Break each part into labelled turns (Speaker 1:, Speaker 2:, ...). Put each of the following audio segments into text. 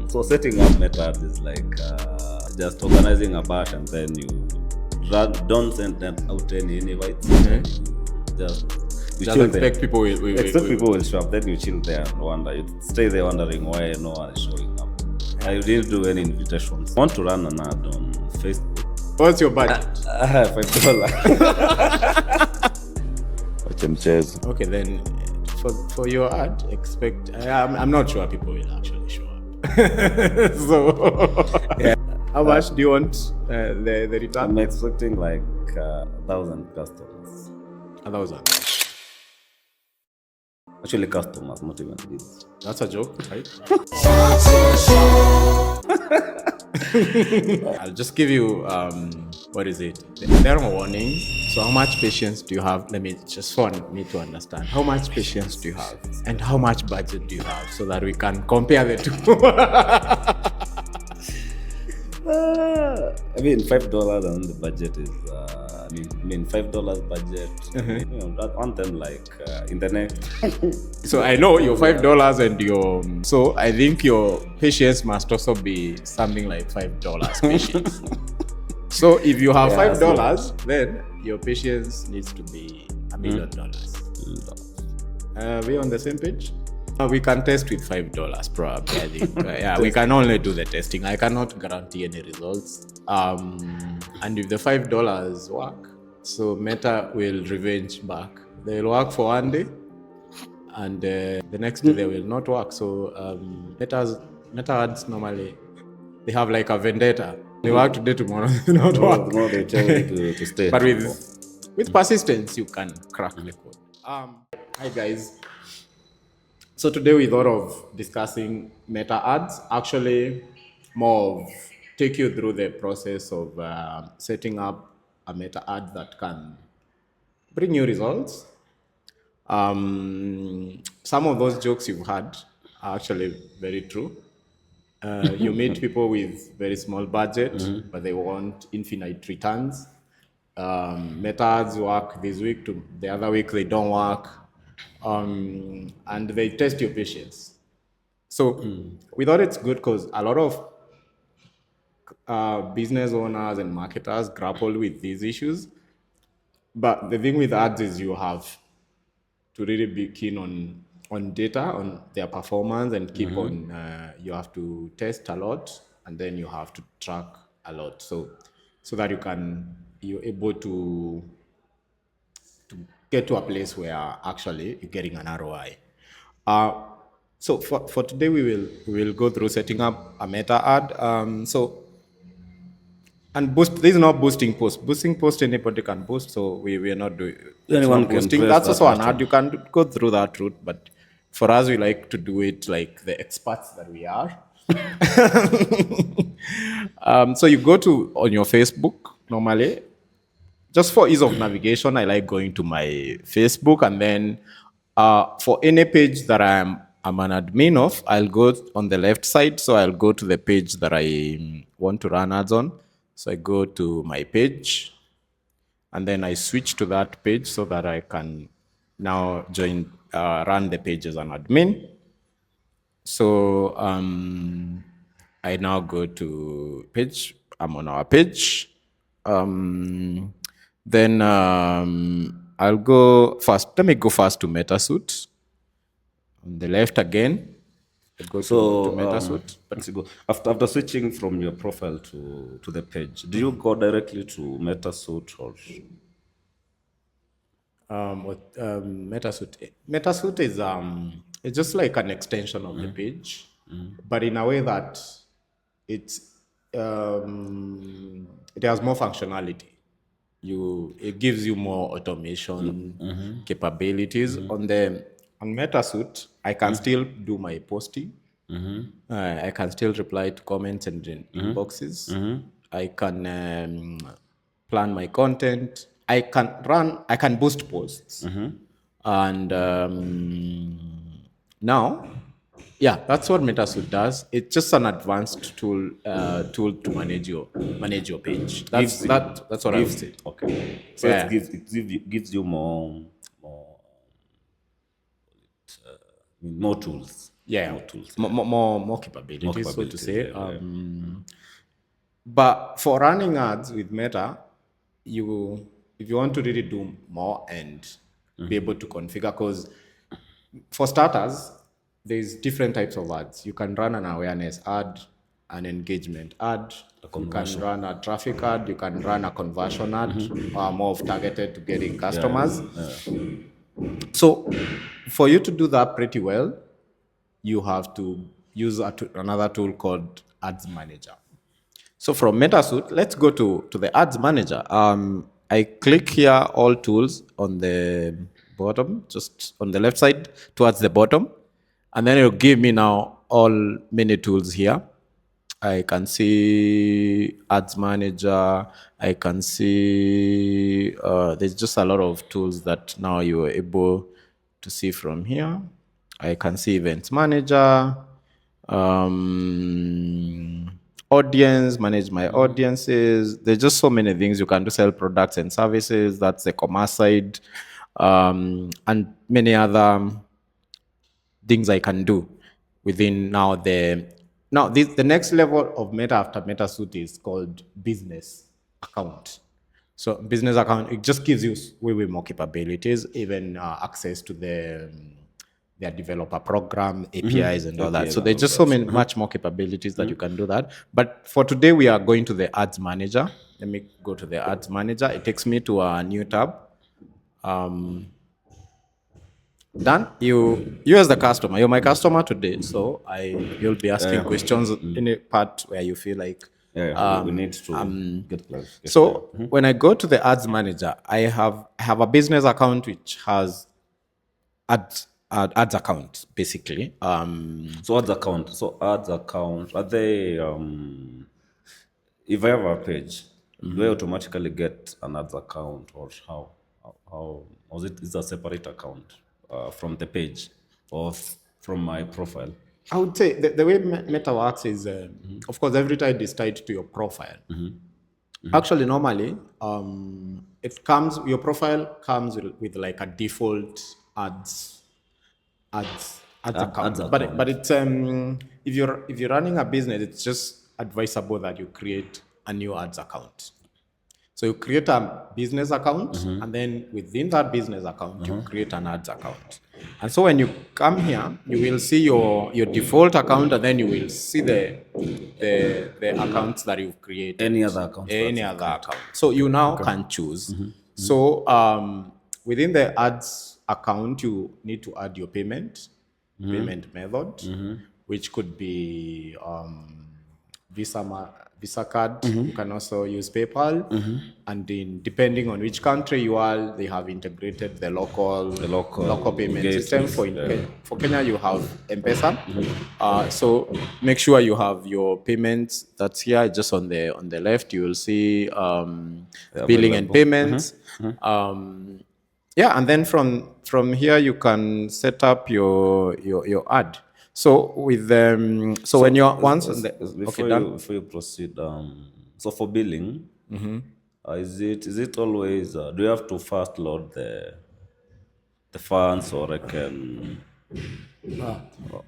Speaker 1: So setting up meta ads is like just organizing a bash and then you don't send them out any invites.
Speaker 2: Just expect people will
Speaker 1: expect people will show up. Then you chill there and wonder. You stay there wondering why no one is showing up. You didn't do any invitations. I want to run an ad on Facebook.
Speaker 2: What's your budget?
Speaker 1: $5.
Speaker 2: Okay, then for your ad, expect. I'm not sure people will actually show up. So, yeah. How much do you want the return?
Speaker 1: I'm expecting like 1,000 customers.
Speaker 2: 1,000.
Speaker 1: Actually, customers, not even leads.
Speaker 2: That's a joke, right? I'll just give you what is it? There are warnings. So how much patience do you have? Let me just for me to understand. How much patience do you have? And how much budget do you have so that we can compare the two?
Speaker 1: I mean, $5 and the budget is $5 budget. I want them like in the next.
Speaker 2: So I know your $5 and your. So I think your patience must also be something like $5 patience. So if you have $5, then your patience needs to be $1 million. We on the same page? We can test with $5 probably. I think. We can only do the testing. I cannot guarantee any results. And if the $5 work, so Meta will revenge back. They will work for one day, and the next day they will not work. So Meta ads normally they have like a vendetta. They work today, tomorrow they not work.
Speaker 1: Tomorrow they tell you to stay.
Speaker 2: But with persistence, you can crack the code. Hi guys. So today we thought of discussing meta ads, actually more of take you through the process of setting up a meta ad that can bring you results. Some of those jokes you've had are actually very true. You meet people with very small budget, but they want infinite returns. Meta ads work this week, the other week they don't work. And they test your patience. So we thought it's good because a lot of business owners and marketers grapple with these issues. But the thing with ads is you have to really be keen on data, on their performance, and keep on. You have to test a lot, and then you have to track a lot, so that you're able to get to a place where actually you're getting an ROI. So for today we will go through setting up a meta ad. And boost. This is not boosting post. Boosting post anybody can boost. So we are not doing.
Speaker 1: Anyone can
Speaker 2: boosting. That's also an ad. You can go through that route, but for us we like to do it like the experts that we are. So you go on your Facebook normally. Just for ease of navigation, I like going to my Facebook, and then for any page that I'm an admin of, I'll go on the left side. So I'll go to the page that I want to run ads on. So I go to my page, and then I switch to that page so that I can now run the page as an admin. So I now go to page. I'm on our page. Then I'll go first. Let me go first to MetaSuite. On the left again, I go to MetaSuite.
Speaker 1: Let's go. After switching from your profile to the page, do you go directly to MetaSuite or?
Speaker 2: MetaSuite. MetaSuite is it's just like an extension of the page, but in a way that it has more functionality. It gives you more automation capabilities. On MetaSuite, I can still do my posting. I can still reply to comments and inboxes. I can plan my content. I can boost posts. And now, that's what MetaSuite does. It's just an advanced tool to manage your page. That's what I would say.
Speaker 1: Okay. So it gives you more tools.
Speaker 2: Yeah,
Speaker 1: more tools,
Speaker 2: more capabilities, so to say.
Speaker 1: yeah.
Speaker 2: But for running ads with Meta, you if you want to really do more and be able to configure, because for starters, there's different types of ads. You can run an awareness ad, an engagement ad, you can run a traffic ad, you can run a conversion ad, more of targeted to getting customers. So for you to do that pretty well, you have to use another tool called Ads Manager. So from MetaSuite, let's go to the Ads Manager. I click here, all tools on the bottom, just on the left side towards the bottom. And then it'll give me now all many tools here. I can see Ads Manager. I can see there's just a lot of tools that now you are able to see from here. I can see Events Manager, audience, manage my audiences. There's just so many things you can do, sell products and services. That's the commerce side, and many other things I can do within now the next level of Meta after MetaSuite is called business account. So business account, it just gives you way more capabilities, even access to their developer program, APIs and all that. So there's just so many much more capabilities that you can do that. But for today, we are going to the Ads Manager. Let me go to the Ads Manager. It takes me to a new tab. Dan, you as the customer, you're my customer today, so you'll be asking questions in a part where you feel like
Speaker 1: we need to get clarification.
Speaker 2: So when I go to the Ads Manager, I have a business account which has ads account basically.
Speaker 1: So ads account, are they if I have a page, do I automatically get an ads account, or how or is it a separate account from the page or from my profile?
Speaker 2: I would say the way Meta works is, of course, every time is tied to your profile. Actually, normally, your profile comes with like a default ads account.
Speaker 1: Ads
Speaker 2: But it's if you're running a business, it's just advisable that you create a new ads account. So you create a business account, and then within that business account, you create an ads account. And so when you come here, you will see your default account, and then you will see the accounts that you've created.
Speaker 1: Any other accounts?
Speaker 2: Any other account. So you now can choose. So within the ads account, you need to add your payment method, which could be Visa card. You can also use PayPal, and depending on which country you are, they have integrated the local payment system. For Kenya, you have M-Pesa. So make sure you have your payments. That's here, just on the left. You will see billing and payments. And then from here you can set up your ad. So with when you're once on the
Speaker 1: before you proceed, so for billing, is it always do you have to first load the funds, or I can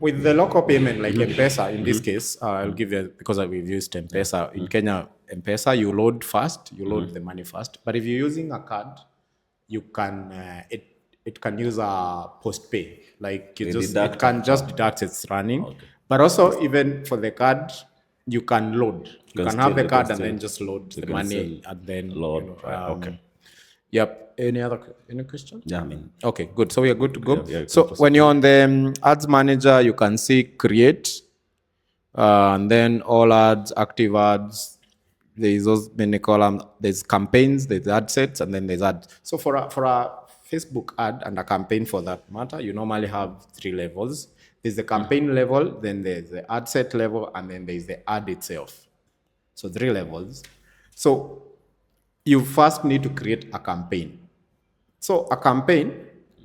Speaker 2: with the local payment like M-Pesa in this case? I'll give you, because we've used M-Pesa in Kenya. M-Pesa, you load the money first. But if you're using a card, you can it can use a post pay, like it can just deduct it's running. But also, even for the card, you can load. You can have the card and then just load the money and then
Speaker 1: load. Okay.
Speaker 2: Yep. Any questions?
Speaker 1: Yeah, I mean.
Speaker 2: Okay, good. So we are good to go.
Speaker 1: Yeah,
Speaker 2: so when you're on the Ads Manager, you can see create, and then all ads, active ads. There's those many columns. There's campaigns, there's ad sets, and then there's ads. So for a Facebook ad and a campaign for that matter, you normally have 3 levels. There's the campaign level, then there's the ad set level, and then there's the ad itself. So 3 levels. So you first need to create a campaign. So a campaign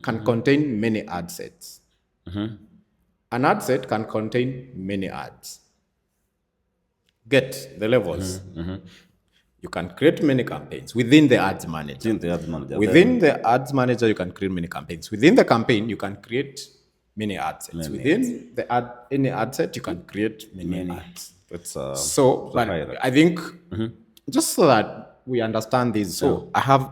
Speaker 2: can contain many ad sets. An ad set can contain many ads. Get the levels. You can create many campaigns within the Ads Manager. Within the Ads Manager, you can create many campaigns. Within the campaign, you can create many ad sets.
Speaker 1: Many ads.
Speaker 2: Within the any ad set, you can create many
Speaker 1: Many.
Speaker 2: ads.
Speaker 1: It's
Speaker 2: So,
Speaker 1: a
Speaker 2: but I
Speaker 1: hierarchy.
Speaker 2: think just so that we understand this, so I have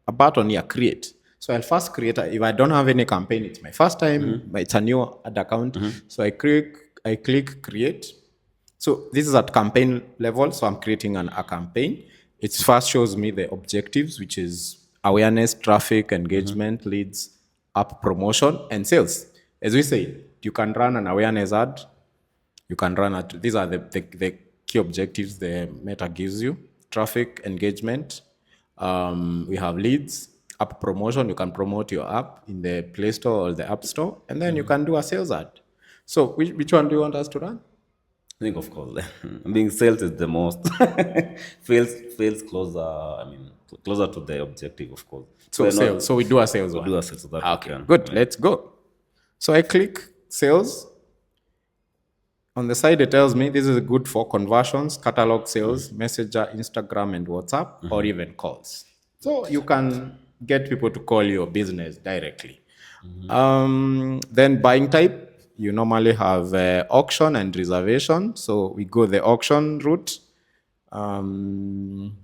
Speaker 2: a button here, create. So I'll first create, if I don't have any campaign, it's my first time, it's a new ad account. So I click create. So this is at campaign level. So I'm creating a campaign. It first shows me the objectives, which is awareness, traffic, engagement, leads, app promotion, and sales. As we say, you can run an awareness ad, you can run at these are the key objectives the meta gives you: traffic, engagement. We have leads, app promotion. You can promote your app in the Play Store or the App Store, and then you can do a sales ad. So which one do you want us to run?
Speaker 1: I think, of course, being sales is the most feels closer. I mean, closer to the objective, of course. So
Speaker 2: So
Speaker 1: we're not
Speaker 2: sales. So we do a sales
Speaker 1: we
Speaker 2: one.
Speaker 1: do a sales so that we
Speaker 2: Okay,
Speaker 1: can.
Speaker 2: good.
Speaker 1: Yeah.
Speaker 2: Let's go. So I click sales. On the side, it tells me this is good for conversions, catalog sales, Messenger, Instagram, and WhatsApp, or even calls. So you can get people to call your business directly. Then buying type, you normally have auction and reservation. So we go the auction route. Um,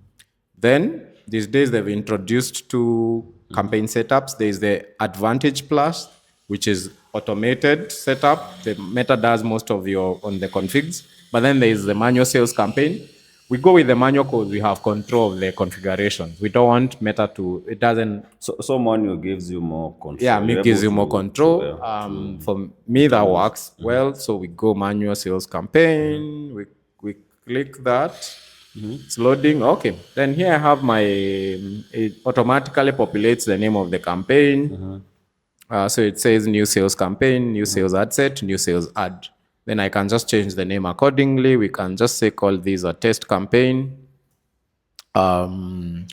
Speaker 2: then these days they've introduced two campaign setups. There is the Advantage Plus, which is automated setup. The Meta does most of your on the configs. But then there is the manual sales campaign. We go with the manual because we have control of the configuration. We don't want Meta to. It doesn't.
Speaker 1: So manual gives you more
Speaker 2: Yeah,
Speaker 1: control.
Speaker 2: me
Speaker 1: You're
Speaker 2: gives
Speaker 1: able
Speaker 2: you more control.
Speaker 1: to
Speaker 2: For me, that
Speaker 1: manage.
Speaker 2: works well. So we go manual sales campaign. We click that. It's loading. Okay. Then here I have my. It automatically populates the name of the campaign. So it says new sales campaign, new sales ad set, new sales ad. Then I can just change the name accordingly. We can just say call this a test campaign. And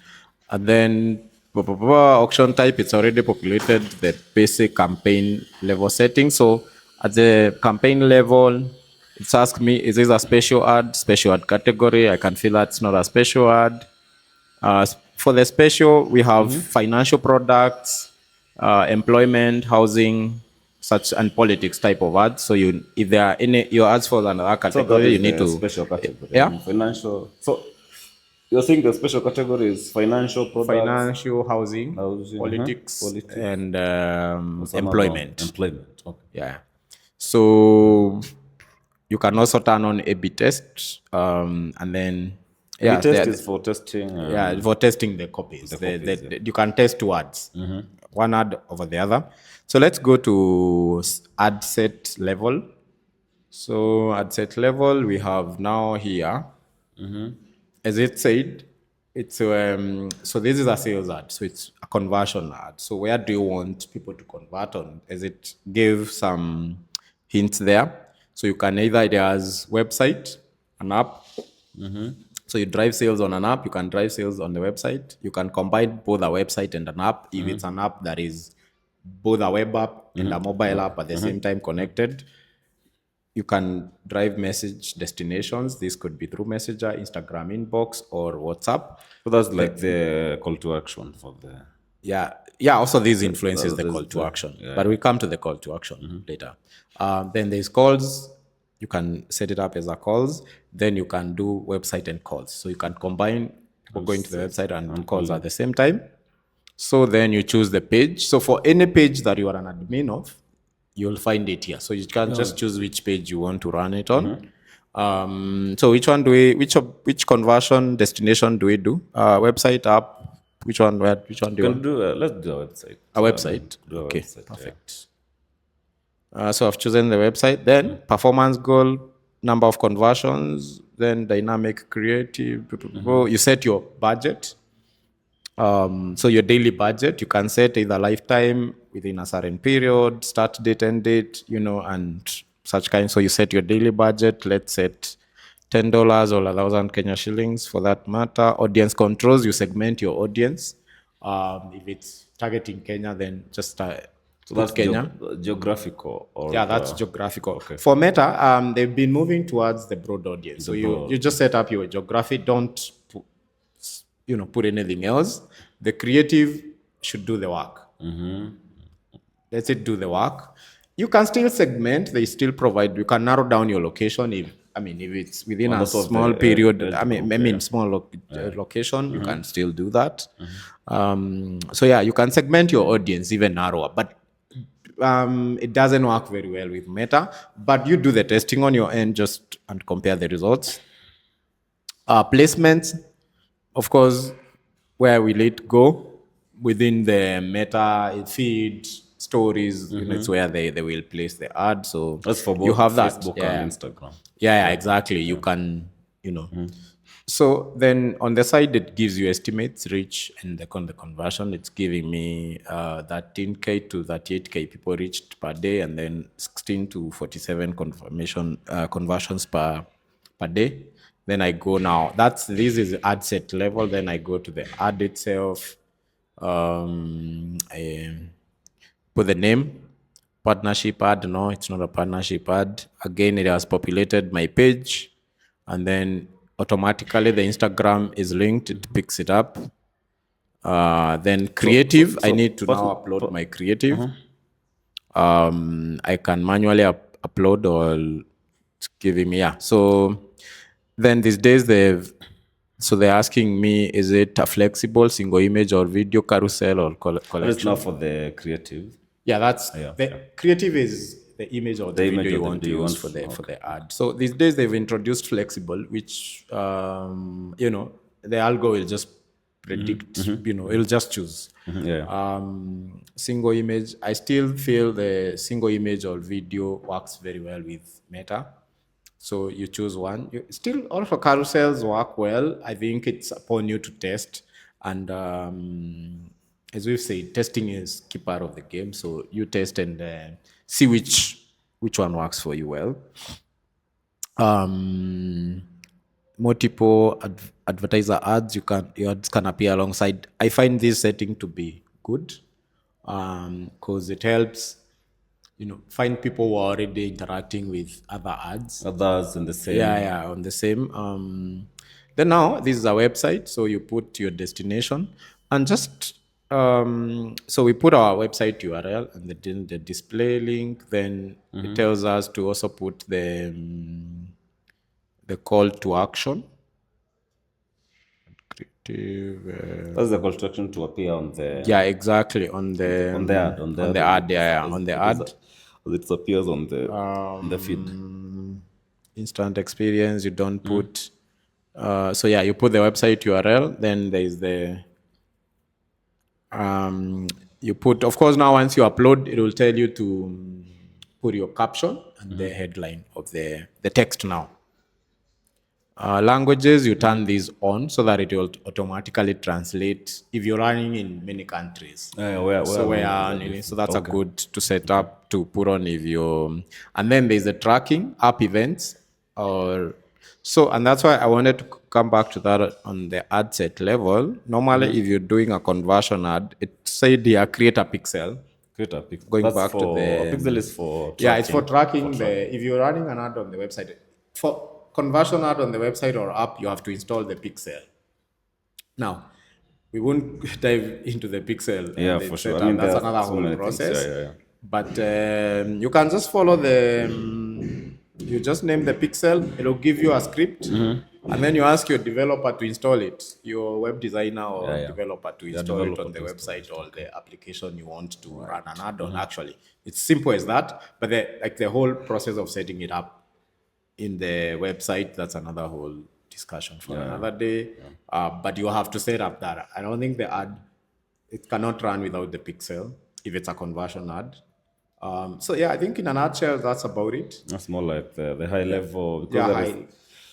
Speaker 2: then auction type, it's already populated the basic campaign level setting. So at the campaign level, it's asked me, is this a special ad category? I can feel that's not a special ad. For the special, we have financial products, employment, housing, such and politics type of ads. So if there are any your ads fall under that
Speaker 1: So that
Speaker 2: category, you
Speaker 1: is
Speaker 2: need
Speaker 1: the
Speaker 2: to,
Speaker 1: special category. I
Speaker 2: yeah,
Speaker 1: mean, financial. So you're saying the special category is financial products,
Speaker 2: financial, housing,
Speaker 1: housing,
Speaker 2: politics,
Speaker 1: politics,
Speaker 2: and
Speaker 1: or some other
Speaker 2: employment.
Speaker 1: employment. Okay.
Speaker 2: Yeah. So you can also turn on A/B test, and then
Speaker 1: A/B
Speaker 2: yeah,
Speaker 1: test is for testing
Speaker 2: yeah, for testing the copies.
Speaker 1: the copies. Yeah.
Speaker 2: You can test two ads, one ad over the other. So let's go to ad set level. So ad set level, we have now here, as it said, it's so this is a sales ad, so it's a conversion ad. So where do you want people to convert on? As it gave some hints there. So you can either there's website, an app. So you drive sales on an app, you can drive sales on the website. You can combine both a website and an app if it's an app that is both a web app and a mobile app at the same time connected. You can drive message destinations. This could be through Messenger, Instagram inbox, or WhatsApp.
Speaker 1: So that's like the call to action for the.
Speaker 2: Yeah. Also, this influences the
Speaker 1: There's
Speaker 2: call to action,
Speaker 1: yeah.
Speaker 2: but we come to the call to action later. Then there's calls. You can set it up as a calls. Then you can do website and calls. So you can combine people going to the website and calls at the same time. So then you choose the page. So for any page that you are an admin of, you'll find it here. So you can just choose which page you want to run it on. So which conversion destination do we do? Website, app, which one do you
Speaker 1: Can
Speaker 2: want?
Speaker 1: do let's do a website.
Speaker 2: A website.
Speaker 1: Do a
Speaker 2: Okay,
Speaker 1: website,
Speaker 2: perfect. So I've chosen the website. Then performance goal, number of conversions, then dynamic creative. You set your budget. So your daily budget, you can set either lifetime within a certain period, start date, end date, and such kind. So you set your daily budget. Let's set $10 or 1,000 Kenya shillings for that matter. Audience controls, you segment your audience. If it's targeting Kenya, then just
Speaker 1: So
Speaker 2: put
Speaker 1: that's
Speaker 2: Kenya.
Speaker 1: geographical or
Speaker 2: Yeah, that's geographical. Okay. For Meta, they've been moving towards the broad audience. So you just set up your geography. Don't put anything else. The creative should do the work. Let it do the work. You can still segment. They still provide. You can narrow down your location if it's within
Speaker 1: And
Speaker 2: a
Speaker 1: also the
Speaker 2: small period.
Speaker 1: age group,
Speaker 2: Small
Speaker 1: yeah.
Speaker 2: location. You can still do that. So yeah, you can segment your audience even narrower, but it doesn't work very well with Meta. But you do the testing on your end just and compare the results. Placements, of course, where will it go within the Meta feed stories? It's where they will place the ad. So
Speaker 1: That's for
Speaker 2: you
Speaker 1: both
Speaker 2: have that.
Speaker 1: Facebook and
Speaker 2: Yeah,
Speaker 1: Instagram.
Speaker 2: yeah,
Speaker 1: Yeah.
Speaker 2: exactly. You can, you know. So then on the side, it gives you estimates, reach, and the conversion. It's giving me 13K to 38K people reached per day, and then 16 to 47 confirmation conversions per day. Then I go now. This is ad set level. Then I go to the ad itself. I put the name, partnership ad. No, it's not a partnership ad. Again, it has populated my page, and then automatically the Instagram is linked. It picks it up. Then creative, I need to now upload my creative. I can manually upload or it's giving me, yeah. So then these days they're asking me, is it a flexible single image or video carousel or
Speaker 1: That is now
Speaker 2: collection?
Speaker 1: for the creative.
Speaker 2: Yeah, that's
Speaker 1: Yeah,
Speaker 2: the
Speaker 1: yeah.
Speaker 2: creative is the image or the
Speaker 1: The
Speaker 2: video
Speaker 1: image
Speaker 2: you
Speaker 1: of the
Speaker 2: want to
Speaker 1: video you
Speaker 2: use
Speaker 1: want
Speaker 2: for
Speaker 1: to.
Speaker 2: the
Speaker 1: Okay.
Speaker 2: ad. So these days they've introduced flexible, which the algo will just predict. It'll just choose.
Speaker 1: Yeah.
Speaker 2: Single image. I still feel the single image or video works very well with Meta. So you choose one. Still, also carousels work well. I think it's upon you to test. And as we've said, testing is key part of the game. So you test and see which one works for you well. Um, Multiple advertiser ads. Your ads can appear alongside. I find this setting to be good because it helps find people who are already interacting with other ads.
Speaker 1: Others in the
Speaker 2: Yeah,
Speaker 1: same.
Speaker 2: yeah, on the same. Then now this is a website, so you put your destination and just so we put our website URL and the display link. Then it tells us to also put the call to action. Creative,
Speaker 1: That's the construction to appear
Speaker 2: yeah, exactly on the
Speaker 1: on the ad on the
Speaker 2: on
Speaker 1: ad
Speaker 2: the
Speaker 1: as
Speaker 2: ad.
Speaker 1: it
Speaker 2: Yeah, yeah,
Speaker 1: as
Speaker 2: on the
Speaker 1: it is
Speaker 2: ad.
Speaker 1: as it appears on the feed.
Speaker 2: Instant experience. You don't put. So yeah, you put the website URL. Then there is the you put. Of course, now once you upload, it will tell you to put your caption and the headline of the text now. Languages, you turn these on so that it will automatically translate if you're running in many countries.
Speaker 1: Where
Speaker 2: So we
Speaker 1: languages
Speaker 2: are
Speaker 1: are
Speaker 2: nearly, so
Speaker 1: different.
Speaker 2: that's a
Speaker 1: Okay.
Speaker 2: good to set up to put on if you and then there's the tracking app events or so and that's why I wanted to come back to that on the ad set level. Normally, if you're doing a conversion ad, it said here create a pixel.
Speaker 1: Create a pixel.
Speaker 2: Going
Speaker 1: That's
Speaker 2: back to
Speaker 1: for a
Speaker 2: the
Speaker 1: pixel is for
Speaker 2: yeah, it's for
Speaker 1: tracking. For
Speaker 2: tracking
Speaker 1: tracking.
Speaker 2: the if you're running an ad on the website for conversion ad on the website or app, you have to install the pixel. Now, we won't dive into the pixel
Speaker 1: Yeah,
Speaker 2: and
Speaker 1: for
Speaker 2: the
Speaker 1: sure. I
Speaker 2: setup.
Speaker 1: mean,
Speaker 2: That's
Speaker 1: there are
Speaker 2: another
Speaker 1: so
Speaker 2: whole
Speaker 1: many things. Yeah,
Speaker 2: process.
Speaker 1: yeah, yeah.
Speaker 2: But you can just follow the. You just name the pixel. It'll give you a script, and then you ask your developer to install it. Your web designer or
Speaker 1: Yeah, yeah.
Speaker 2: developer to
Speaker 1: Yeah,
Speaker 2: install it
Speaker 1: developer
Speaker 2: on the
Speaker 1: to install
Speaker 2: website
Speaker 1: it.
Speaker 2: or
Speaker 1: Okay.
Speaker 2: the application you want to
Speaker 1: Right.
Speaker 2: run an ad on. Actually, it's simple as that. But the whole process of setting it up in the website, that's another whole discussion for
Speaker 1: Yeah,
Speaker 2: another day. But you have to set up that. I don't think the ad it cannot run without the pixel if it's a conversion ad. So yeah, I think in a nutshell, that's about it.
Speaker 1: That's more like the high
Speaker 2: Yeah,
Speaker 1: level because
Speaker 2: yeah,
Speaker 1: there is
Speaker 2: high.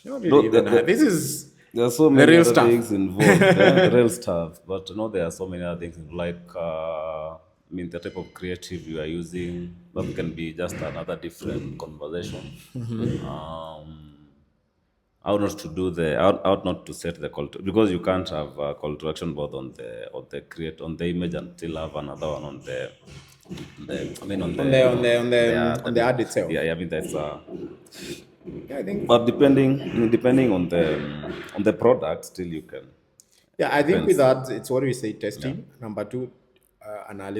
Speaker 2: Not really
Speaker 1: no
Speaker 2: even high. This is
Speaker 1: there are so
Speaker 2: the
Speaker 1: many
Speaker 2: real
Speaker 1: other
Speaker 2: stuff.
Speaker 1: things involved, the real stuff. But there are so many other things like the type of creative you are using. That can be just another different conversation. How not to do how not to set the call to, because you can't have a call to action both on the image and still have another one I mean on
Speaker 2: on
Speaker 1: the
Speaker 2: the on the on
Speaker 1: the
Speaker 2: the ad itself.
Speaker 1: yeah, I mean that's
Speaker 2: Yeah, I think.
Speaker 1: but depending on the product, still you can
Speaker 2: Yeah, I think with
Speaker 1: depends.
Speaker 2: that, it's what we say
Speaker 1: Yeah.
Speaker 2: testing. Number two, analysis.